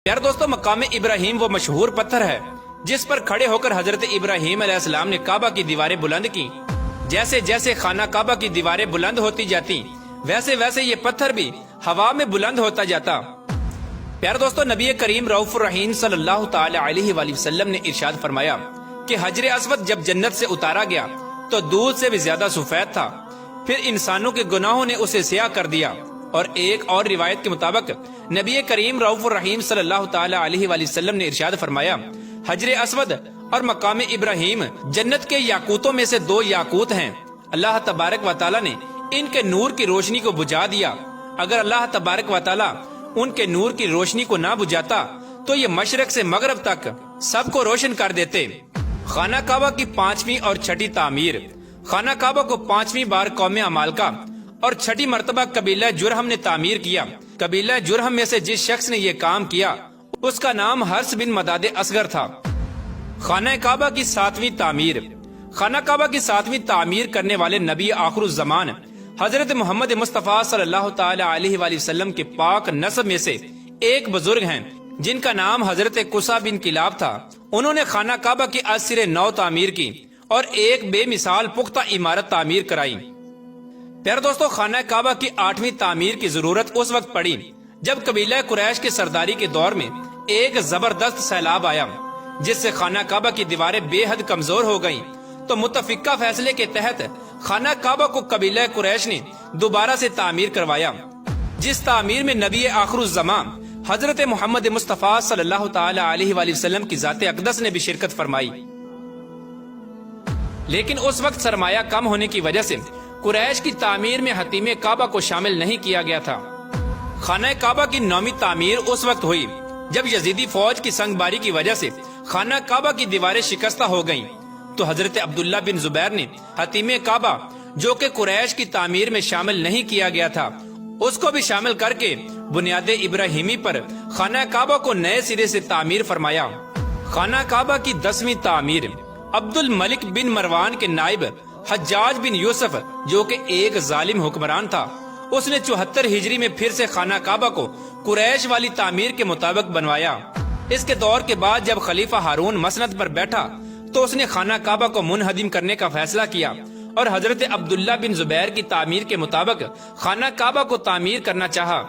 پیار دوستو، مقام ابراہیم وہ مشہور پتھر ہے جس پر کھڑے ہو کر حضرت ابراہیم علیہ السلام نے کعبہ کی دیواریں بلند کی۔ جیسے جیسے خانہ کعبہ کی دیواریں بلند ہوتی جاتی ویسے ویسے یہ پتھر بھی ہوا میں بلند ہوتا جاتا۔ پیار دوستو، نبی کریم رؤوف الرحیم صلی اللہ تعالی علیہ وآلہ وسلم نے ارشاد فرمایا کہ حجر اسود جب جنت سے اتارا گیا تو دودھ سے بھی زیادہ سفید تھا، پھر انسانوں کے گناہوں نے اسے سیاہ کر دیا۔ اور ایک اور روایت کے مطابق نبی کریم رؤوف الرحیم صلی اللہ تعالی علیہ وآلہ وسلم نے ارشاد فرمایا، حجر اسود اور مقام ابراہیم جنت کے یاقوتوں میں سے دو یاقوت ہیں۔ اللہ تبارک و تعالی نے ان کے نور کی روشنی کو بجھا دیا۔ اگر اللہ تبارک و تعالی ان کے نور کی روشنی کو نہ بجھاتا تو یہ مشرق سے مغرب تک سب کو روشن کر دیتے۔ خانہ کعبہ کی 5ویں اور 6ٹھی تعمیر۔ خانہ کعبہ کو 5ویں بار قوم عمالقہ اور 6ٹھی مرتبہ قبیلہ جرہم نے تعمیر کیا۔ قبیلہ جرہم میں سے جس شخص نے یہ کام کیا اس کا نام حرس بن مداد اصغر تھا۔ خانہ کعبہ کی 7ویں تعمیر۔ خانہ کعبہ کی 7ویں تعمیر کرنے والے نبی آخر الزمان حضرت محمد مصطفیٰ صلی اللہ تعالی علیہ وآلہ وسلم کے پاک نسب میں سے ایک بزرگ ہیں جن کا نام حضرت قصہ بن کلاب تھا۔ انہوں نے خانہ کعبہ کی از سر نو تعمیر کی اور ایک بے مثال پختہ عمارت تعمیر کرائی۔ پیارے دوستو، خانہ کعبہ کی 8ویں تعمیر کی ضرورت اس وقت پڑی جب قبیلہ قریش کے سرداری کے دور میں ایک زبردست سیلاب آیا جس سے خانہ کعبہ کی دیواریں بے حد کمزور ہو گئیں، تو متفقہ فیصلے کے تحت خانہ کعبہ کو قبیلہ قریش نے دوبارہ سے تعمیر کروایا، جس تعمیر میں نبی آخر الزمان حضرت محمد مصطفیٰ صلی اللہ تعالی علیہ وآلہ وسلم کی ذات اقدس نے بھی شرکت فرمائی۔ لیکن اس وقت سرمایہ کم ہونے کی وجہ سے قریش کی تعمیر میں حتیم کعبہ کو شامل نہیں کیا گیا تھا۔ خانہ کعبہ کی 9ویں تعمیر اس وقت ہوئی جب یزیدی فوج کی سنگ باری کی وجہ سے خانہ کعبہ کی دیواریں شکستہ ہو گئیں، تو حضرت عبداللہ بن زبیر نے حتیم کعبہ جو کہ قریش کی تعمیر میں شامل نہیں کیا گیا تھا اس کو بھی شامل کر کے بنیاد ابراہیمی پر خانہ کعبہ کو نئے سرے سے تعمیر فرمایا۔ خانہ کعبہ کی 10ویں تعمیر۔ عبد الملک بن مروان کے نائب حجاج بن یوسف جو کہ ایک ظالم حکمران تھا، اس نے 74 ہجری میں پھر سے خانہ کعبہ کو قریش والی تعمیر کے مطابق بنوایا۔ اس کے دور کے بعد جب خلیفہ ہارون مسند پر بیٹھا تو اس نے خانہ کعبہ کو منہدم کرنے کا فیصلہ کیا اور حضرت عبداللہ بن زبیر کی تعمیر کے مطابق خانہ کعبہ کو تعمیر کرنا چاہا،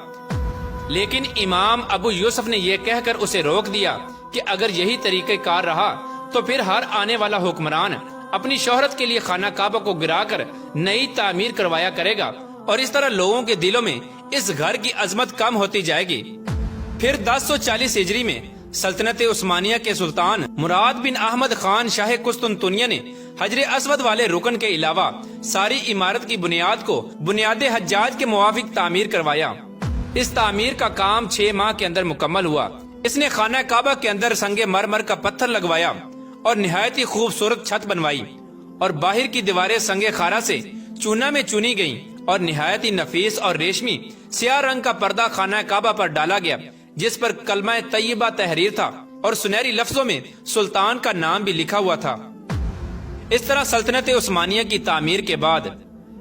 لیکن امام ابو یوسف نے یہ کہہ کر اسے روک دیا کہ اگر یہی طریقہ کار رہا تو پھر ہر آنے والا حکمران اپنی شہرت کے لیے خانہ کعبہ کو گرا کر نئی تعمیر کروایا کرے گا اور اس طرح لوگوں کے دلوں میں اس گھر کی عظمت کم ہوتی جائے گی۔ پھر 1040 ہجری میں سلطنت عثمانیہ کے سلطان مراد بن احمد خان شاہ قسطنطنیہ نے حجر اسود والے رکن کے علاوہ ساری عمارت کی بنیاد کو بنیاد حجاج کے موافق تعمیر کروایا۔ اس تعمیر کا کام 6 ماہ کے اندر مکمل ہوا۔ اس نے خانہ کعبہ کے اندر سنگ مرمر کا پتھر لگوایا اور نہایت ہی خوبصورت چھت بنوائی، اور باہر کی دیواریں سنگ خارا سے چونا میں چنی گئیں اور نہایت ہی نفیس اور ریشمی سیاہ رنگ کا پردہ خانہ کعبہ پر ڈالا گیا جس پر کلمہ طیبہ تحریر تھا اور سنہری لفظوں میں سلطان کا نام بھی لکھا ہوا تھا۔ اس طرح سلطنت عثمانیہ کی تعمیر کے بعد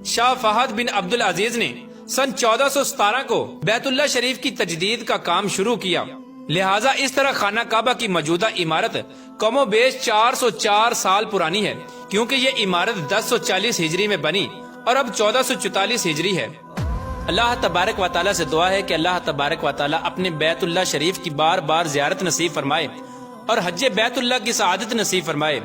شاہ فہد بن عبد العزیز نے سن 1417 کو بیت اللہ شریف کی تجدید کا کام شروع کیا، لہٰذا اس طرح خانہ کعبہ کی موجودہ عمارت کم و بیش 404 سال پرانی ہے، کیونکہ یہ عمارت 1040 ہجری میں بنی اور اب 1444 ہجری ہے۔ اللہ تبارک و تعالیٰ سے دعا ہے کہ اللہ تبارک و تعالیٰ اپنے بیت اللہ شریف کی بار بار زیارت نصیب فرمائے اور حج بیت اللہ کی سعادت نصیب فرمائے۔